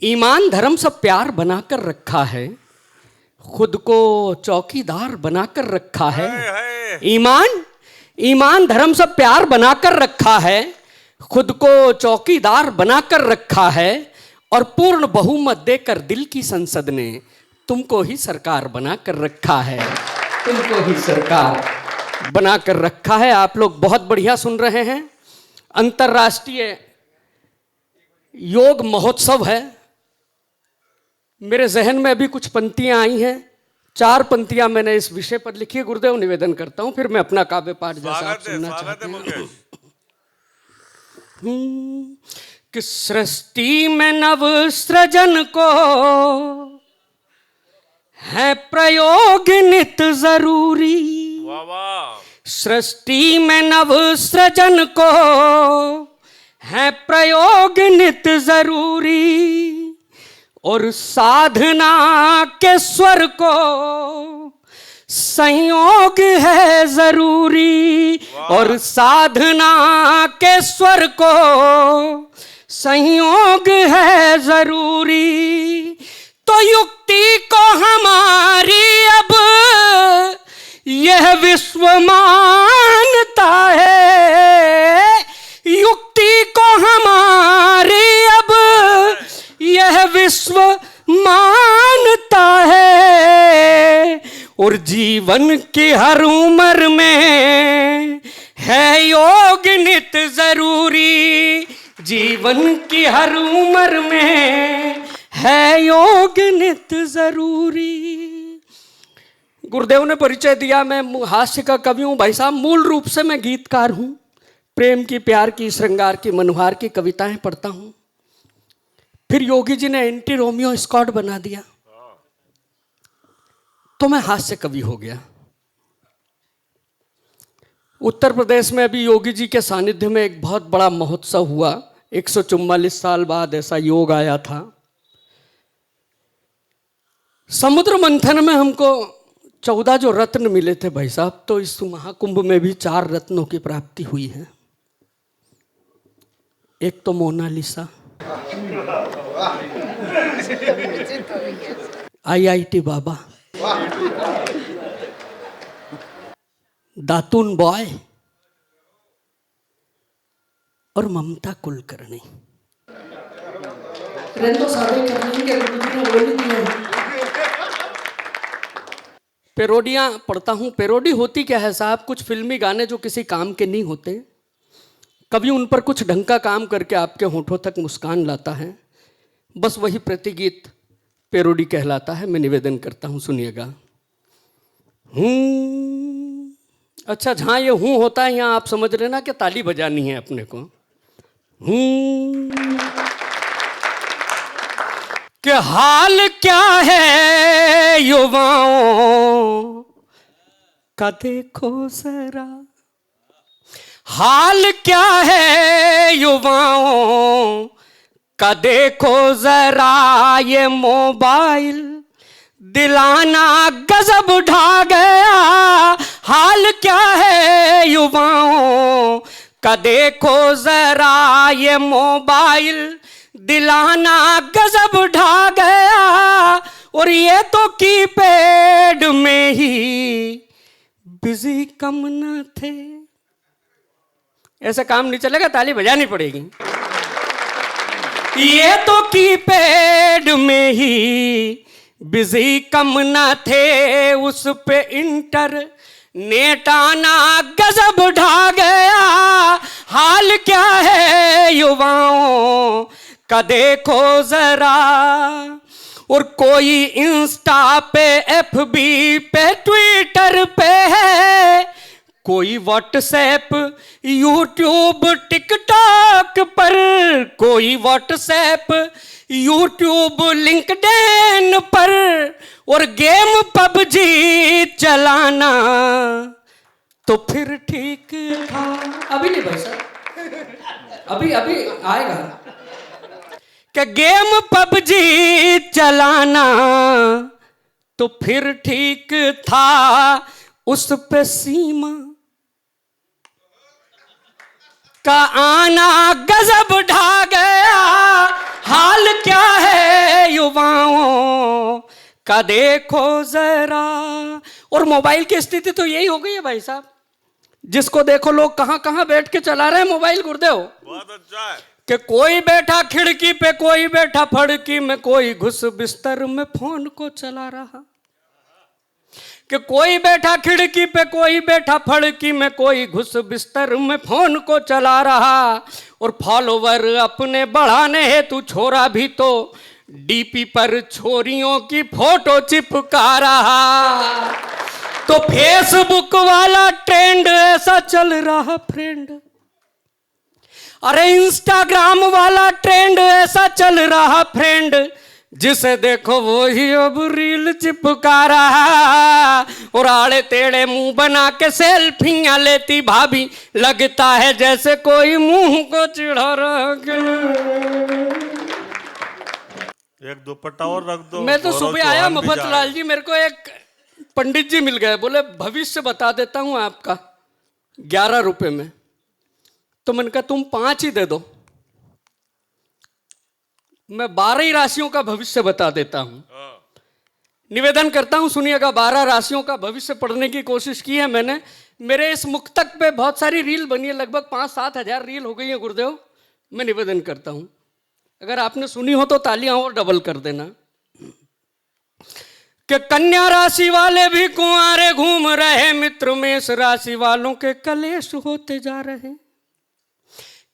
ईमान धर्म सब प्यार बनाकर रखा है, खुद को चौकीदार बनाकर रखा है। ईमान धर्म सब प्यार बनाकर रखा है, खुद को चौकीदार बनाकर रखा है। और पूर्ण बहुमत देकर दिल की संसद ने तुमको ही सरकार बनाकर रखा है, तुमको ही सरकार बनाकर रखा है। आप लोग बहुत बढ़िया सुन रहे हैं। अंतर्राष्ट्रीय योग महोत्सव है। मेरे जहन में अभी कुछ पंक्तियां आई हैं, 4 पंक्तियां मैंने इस विषय पर लिखी है। गुरुदेव निवेदन करता हूं, फिर मैं अपना काव्य पाठ जैसा आप सुनना चाहते हैं। कि सृष्टि में नव सृजन को है प्रयोग नित जरूरी। सृष्टि में नव सृजन को है प्रयोग नित जरूरी। और साधना के स्वर को संयोग है जरूरी। और साधना के स्वर को संयोग है जरूरी। तो युक्ति को हमारी अब यह विश्व मानता है। युक्ति को हमारी अब यह विश्व मानता है। और जीवन की हर उम्र में है योग नित जरूरी। जीवन की हर उम्र में है योग नित जरूरी। गुरुदेव ने परिचय दिया, मैं हास्य का कवि हूं। भाई साहब, मूल रूप से मैं गीतकार हूं। प्रेम की, प्यार की, श्रृंगार की, मनोहार की कविताएं पढ़ता हूं। फिर योगी जी ने एंटी रोमियो स्कॉट बना दिया तो मैं हास्य कवि हो गया। उत्तर प्रदेश में अभी योगी जी के सानिध्य में एक बहुत बड़ा महोत्सव हुआ। 144 साल बाद ऐसा योग आया था। समुद्र मंथन में हमको 14 जो रत्न मिले थे भाई साहब, तो इस महाकुंभ में भी 4 रत्नों की प्राप्ति हुई है। एक तो मोनालिसा, IIT बाबा, दातून बॉय और ममता कुलकर्णी। पेरोडियां पढ़ता हूं। पेरोडी होती क्या है साहब? कुछ फिल्मी गाने जो किसी काम के नहीं होते, कभी उन पर कुछ ढंग का काम करके आपके होठों तक मुस्कान लाता है, बस वही प्रतिगीत पेरोडी कहलाता है। मैं निवेदन करता हूं, सुनिएगा। अच्छा, जहां ये हूं होता है यहां आप समझ लेना कि ताली बजानी है अपने को। कि हाल क्या है युवाओं का देखो जरा। हाल क्या है युवाओं का देखो जरा। ये मोबाइल दिलाना गजब ढा गया। हाल क्या है युवाओं का देखो जरा। ये मोबाइल दिलाना गजब ढा गया। और ये तो कीपैड में ही बिजी कम न थे। ऐसा काम नहीं चलेगा, ताली बजानी पड़ेगी। ये तो कीपैड में ही बिजी कम न थे। उस पे इंटरनेट आना गजब ढा गया। हाल क्या है युवाओं का देखो जरा। और कोई इंस्टा पे, FB पे, ट्विटर पे है। कोई व्हाट्सएप, यूट्यूब, टिकटॉक पर। कोई व्हाट्सएप, यूट्यूब, लिंक्डइन पर। और गेम PUBG चलाना तो फिर ठीक था। अभी नहीं भाई साहब, अभी आएगा। कि गेम PUBG चलाना तो फिर ठीक था। उस पे सीमा का आना गजब ढा गया। हाल क्या है का देखो जरा। और मोबाइल की स्थिति तो यही हो गई है भाई साहब, जिसको देखो लोग कहां कहां बैठ के चला रहे हैं मोबाइल। गुरुदेव बहुत अच्छा है कि कोई बैठा खिड़की पे, कोई बैठा फड़की में, कोई घुस बिस्तर में फोन को चला रहा। कि कोई बैठा खिड़की पे, कोई बैठा फड़की में, कोई घुस बिस्तर में फोन को चला रहा। और फॉलोवर अपने बढ़ाने है तू छोरा भी तो डीपी पर छोरियों की फोटो चिपका रहा। तो फेसबुक वाला ट्रेंड ऐसा चल रहा फ्रेंड, अरे इंस्टाग्राम वाला ट्रेंड ऐसा चल रहा फ्रेंड, जिसे देखो वो ही अब रील चिपका रहा। और आड़े टेढ़े मुंह बना के सेल्फियां लेती भाभी, लगता है जैसे कोई मुंह को चिढ़ा रहा। एक दुपट्टा और रख दो। मैं तो सुबह आया मुफतलाल जी, मेरे को एक पंडित जी मिल गए, बोले भविष्य बता देता हूं आपका 11 रुपए में। तो मैंने कहा तुम 5 ही दे दो, मैं 12 ही राशियों का भविष्य बता देता हूं। निवेदन करता हूं सुनिएगा, 12 राशियों का भविष्य पढ़ने की कोशिश की है मैंने। मेरे इस मुक्तक पे बहुत सारी रील बनी है, लगभग 5-7 हजार रील हो गई है गुरुदेव। मैं निवेदन करता हूं, अगर आपने सुनी हो तो तालियां और डबल कर देना। कि कन्या राशि वाले भी कुंवारे घूम रहे, मित्र मेष राशि वालों के कलेश होते जा रहे।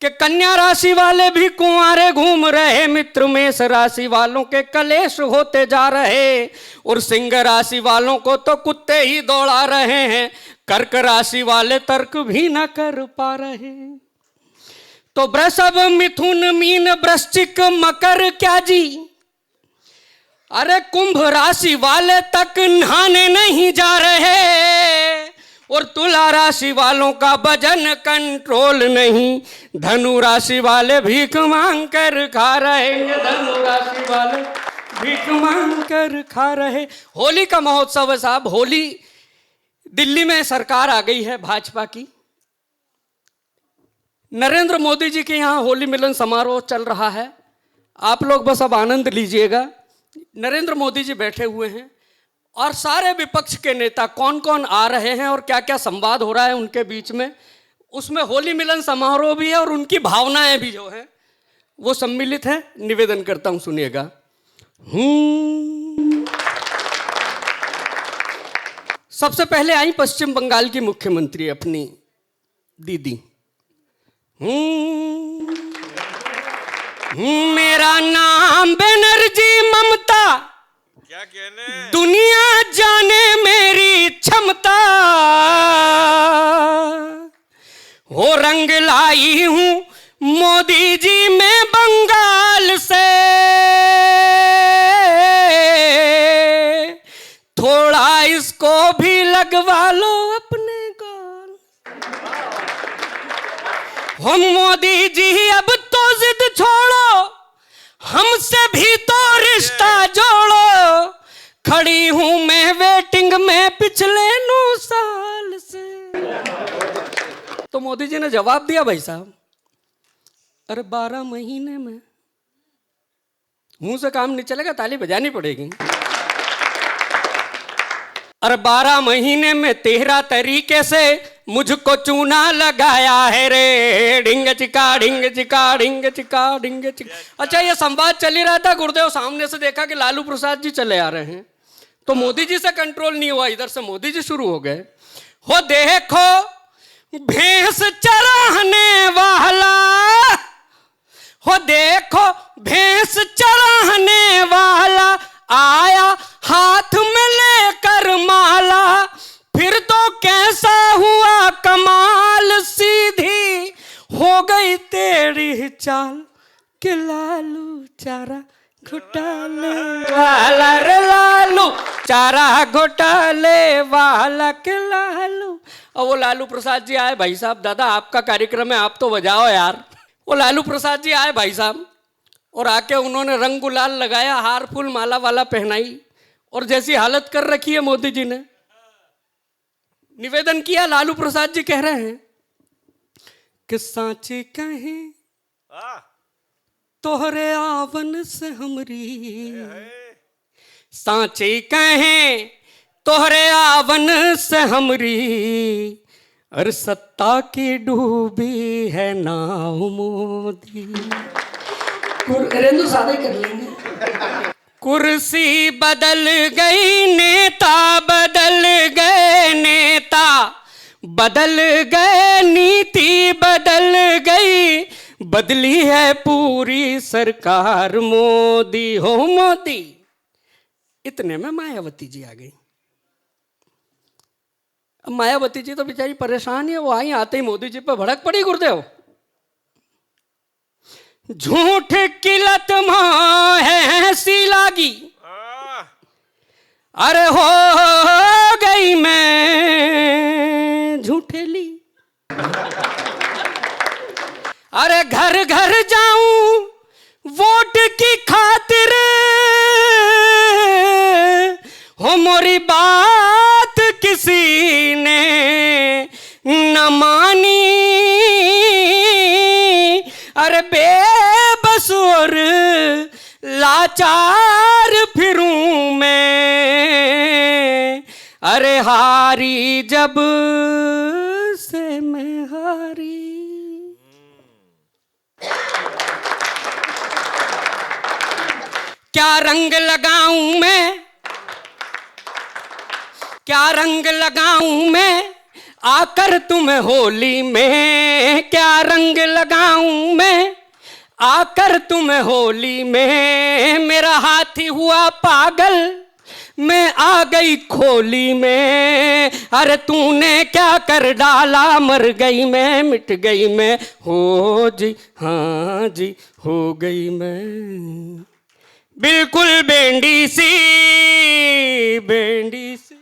कि कन्या राशि वाले भी कुंवारे घूम रहे, मित्र मेष राशि वालों के कलेश होते जा रहे। और सिंह राशि वालों को तो कुत्ते ही दौड़ा रहे हैं, कर्क राशि वाले तर्क भी न कर पा रहे। तो वृषभ मिथुन मीन वृश्चिक मकर क्या जी, अरे कुंभ राशि वाले तक नहाने नहीं जा रहे। और तुला राशि वालों का वजन कंट्रोल नहीं, धनु राशि वाले भीख मांग कर खा रहे। धनु राशि वाले भीख मांग कर खा रहे। होली का महोत्सव है साहब, होली दिल्ली में सरकार आ गई है भाजपा की। नरेंद्र मोदी जी के यहाँ होली मिलन समारोह चल रहा है, आप लोग बस अब आनंद लीजिएगा। नरेंद्र मोदी जी बैठे हुए हैं और सारे विपक्ष के नेता कौन कौन आ रहे हैं और क्या क्या संवाद हो रहा है उनके बीच में, उसमें होली मिलन समारोह भी है और उनकी भावनाएं भी जो है वो सम्मिलित है। निवेदन करता हूं सुनिएगा। सबसे पहले आई पश्चिम बंगाल की मुख्यमंत्री अपनी दीदी। मेरा नाम बनर्जी ममता, क्या कहने, दुनिया जाने मेरी क्षमता। हो रंग लाई हूं मोदी जी मैं बंगाल से, थोड़ा इसको भी लगवा लो अपने गाल। हम मोदी जी अब तो जिद छोड़ो, हमसे भी तो रिश्ता जोड़ो। खड़ी हूं मैं वेटिंग में पिछले 9 साल से। तो मोदी जी ने जवाब दिया, भाई साहब अरे 12 महीने में। मुंह से काम नहीं चलेगा, ताली बजानी पड़ेगी। अरे 12 महीने में 13 तरीके से मुझको चूना लगाया है रे। ढिंग चिका ढिंग चिका ढिंग चिका ढिंग चिका। अच्छा, ये संवाद चल ही रहा था गुरुदेव, सामने से देखा कि लालू प्रसाद जी चले आ रहे हैं, तो मोदी जी से कंट्रोल नहीं हुआ, इधर से मोदी जी शुरू हो गए। हो देखो भैंस चराने वाला, हो देखो भैंस चराने वाला आया हाथ में लेकर माला। फिर तो कैसा हुआ कमाल, सीधी हो गई तेरी चाल कि लालू चारा घोटाले वाला रे लालू चारा घोटाले वाला के लालू। और वो लालू प्रसाद जी आए, भाई साहब दादा आपका कार्यक्रम है, आप तो बजाओ यार। वो लालू प्रसाद जी आए भाई साहब, और आके उन्होंने रंग गुलाल लगाया, हार फूल माला वाला पहनाई, और जैसी हालत कर रखी है मोदी जी ने। निवेदन किया, लालू प्रसाद जी कह रहे हैं कि सांची कहें तोहरे आवन से हमरी सांची कहें तोहरे आवन से हमरी, और सत्ता की डूबी है नाव मोदी। रेंदु सादे कर लेंगे। कुर्सी बदल गई, नेता बदल गए, नेता बदल गए, नीति बदल गई, बदली है पूरी सरकार मोदी हो मोदी। इतने में मायावती जी आ गई। अब मायावती जी तो बेचारी परेशान है, वो आई आते ही मोदी जी पे भड़क पड़ी। गुरुदेव झूठ की लत मोह ऐसी लागी, अरे हो गई मैं झूठेली। अरे घर घर जाऊं वोट की खातिर, हो मोरी बात किसी ने न मानी। अरे बेबस और लाचार फिरूं मैं, अरे हारी जब से मैं हारी। क्या रंग लगाऊं मैं, क्या रंग लगाऊं मैं आकर तुम्हें होली में, क्या रंग लगाऊं मैं आकर तुम्हें होली में। मेरा हाथी हुआ पागल, मैं आ गई खोली में। अरे तूने क्या कर डाला, मर गई मैं, मिट गई मैं, हो जी हाँ जी हो गई मैं। बिल्कुल बेंडी सी, बेंडी सी।